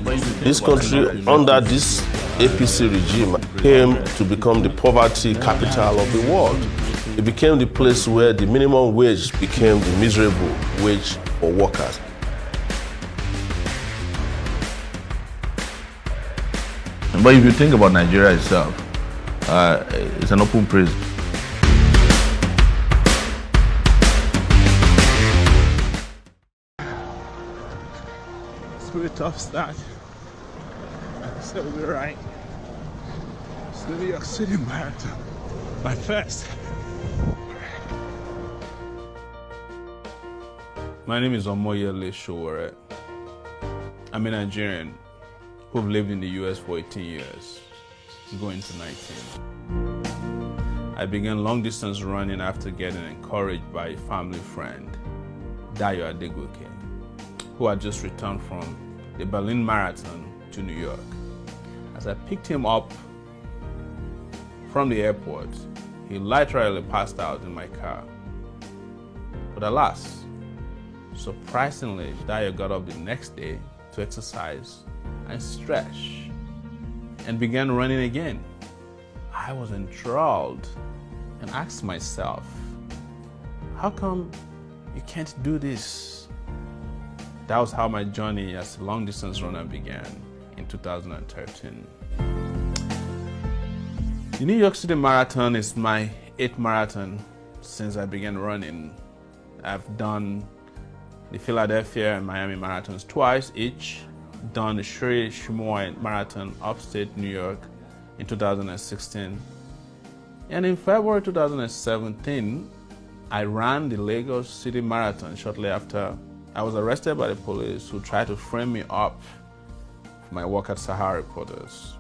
This country, under this APC regime, came to become the poverty capital of the world. It became the place where the minimum wage became the miserable wage for workers. But if you think about Nigeria itself, it's an open prison. It's been a tough start. So we're right. It's the New York City Marathon. My first. My name is Omoyele Sowore. I'm a Nigerian who've lived in the US for 18 years, going to 19. I began long distance running after getting encouraged by a family friend, Dayo Adegoke, who had just returned from the Berlin Marathon to New York. As I picked him up from the airport, he literally passed out in my car. But alas, surprisingly, Dayo got up the next day to exercise and stretch and began running again. I was enthralled and asked myself, how come you can't do this? That was how my journey as a long distance runner began in 2013. The New York City Marathon is my 8th marathon since I began running. I've done the Philadelphia and Miami marathons twice each, done the Shimoy Marathon upstate New York in 2016. And in February 2017, I ran the Lagos City Marathon shortly after I was arrested by the police who tried to frame me up for my work at Sahara Reporters.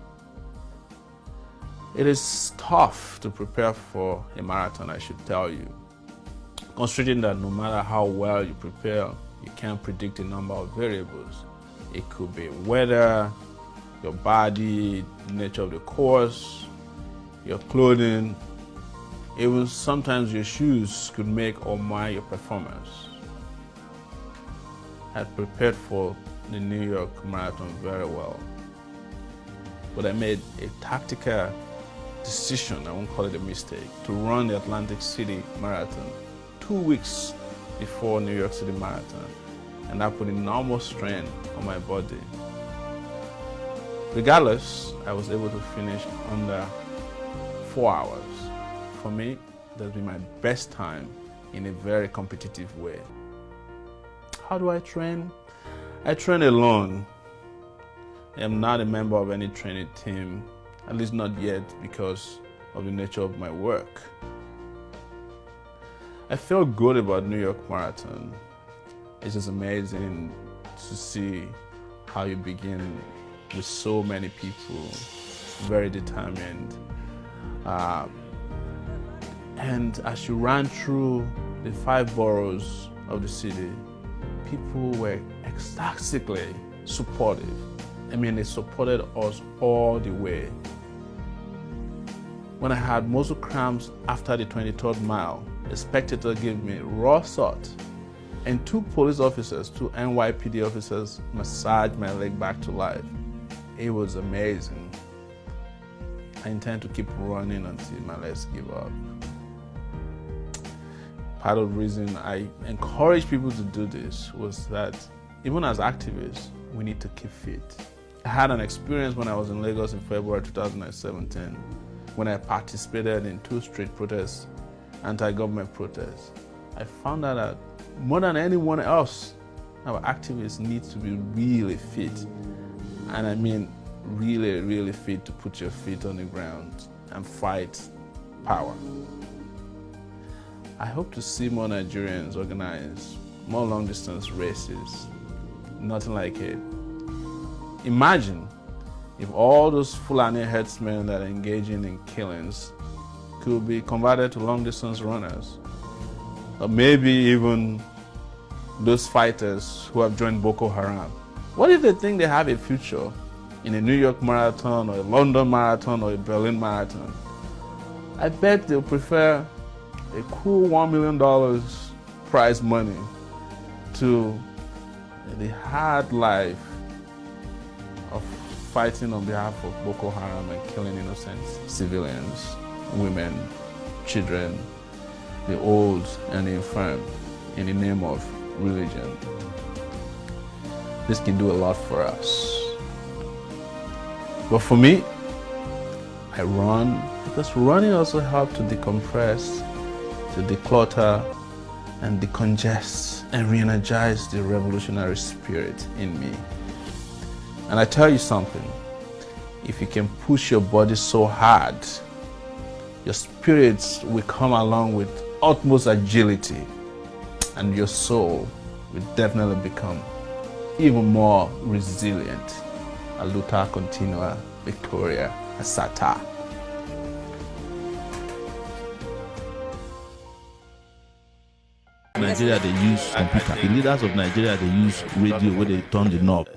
It is tough to prepare for a marathon, I should tell you, considering that no matter how well you prepare, you can't predict a number of variables. It could be weather, your body, nature of the course, your clothing, even sometimes your shoes could make or mar your performance. I had prepared for the New York Marathon very well, but I made a tactical decision, I won't call it a mistake, to run the Atlantic City Marathon 2 weeks before New York City Marathon, and that put enormous strain on my body. Regardless, I was able to finish under 4 hours. For me, that's been my best time in a very competitive way. How do I train? I train alone. I am not a member of any training team, at least not yet because of the nature of my work. I feel good about New York Marathon. It's just amazing to see how you begin with so many people, very determined. And as you ran through the 5 boroughs of the city, people were ecstatically supportive. I mean, they supported us all the way. When I had muscle cramps after the 23rd mile, a spectator gave me raw salt, and 2 police officers, 2 NYPD officers, massaged my leg back to life. It was amazing. I intend to keep running until my legs give up. Part of the reason I encourage people to do this was that even as activists, we need to keep fit. I had an experience when I was in Lagos in February 2017 when I participated in 2 street protests, anti-government protests. I found out that more than anyone else, our activists need to be really fit. And I mean really, really fit to put your feet on the ground and fight power. I hope to see more Nigerians organize more long-distance races. Nothing like it. Imagine if all those Fulani herdsmen that are engaging in killings could be converted to long-distance runners. Or maybe even those fighters who have joined Boko Haram. What if they think they have a future in a New York Marathon or a London Marathon or a Berlin Marathon? I bet they'll prefer a cool $1 million prize money to the hard life of fighting on behalf of Boko Haram and killing innocent civilians, women, children, the old and the infirm, in the name of religion. This can do a lot for us. But for me, I run because running also helps to decompress, to declutter, and decongest and re-energize the revolutionary spirit in me. And I tell you something, if you can push your body so hard, your spirits will come along with utmost agility, and your soul will definitely become even more resilient. A luta continua, Victoria Asata. Nigeria, they use computer. The leaders of Nigeria, they use radio where they turn the knob.